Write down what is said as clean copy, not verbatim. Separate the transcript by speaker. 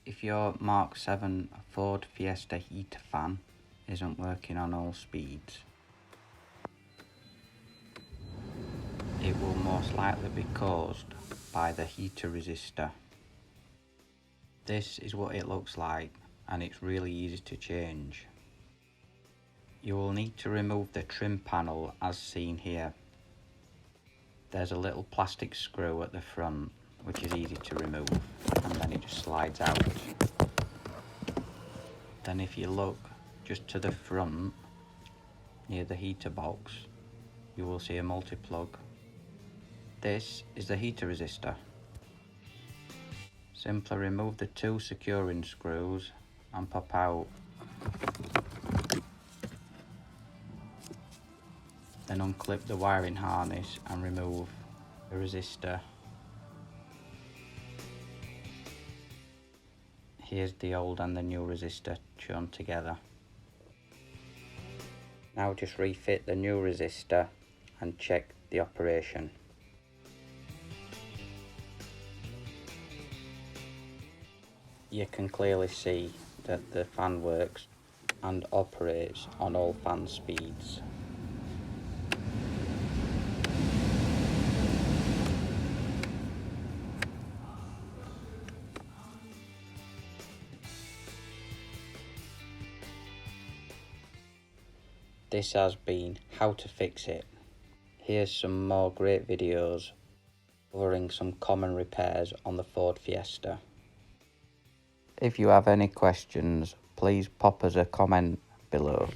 Speaker 1: If your Mark 7 Ford Fiesta Heater Fan isn't working on all speeds, it will most likely be caused by the heater resistor. This is what it looks like, and it's really easy to change. You will need to remove the trim panel as seen here. There's a little plastic screw at the front which is easy to remove, and then it just slides out. Then if you look just to the front near the heater box, you will see a multi-plug. This is the heater resistor. Simply remove the two securing screws and pop out. Then unclip the wiring harness and remove the resistor. Here's the old and the new resistor shown together. Now just refit the new resistor and check the operation. You can clearly see that the fan works and operates on all fan speeds. This has been how to fix it. Here's some more great videos covering some common repairs on the Ford Fiesta. If you have any questions, please pop us a comment below.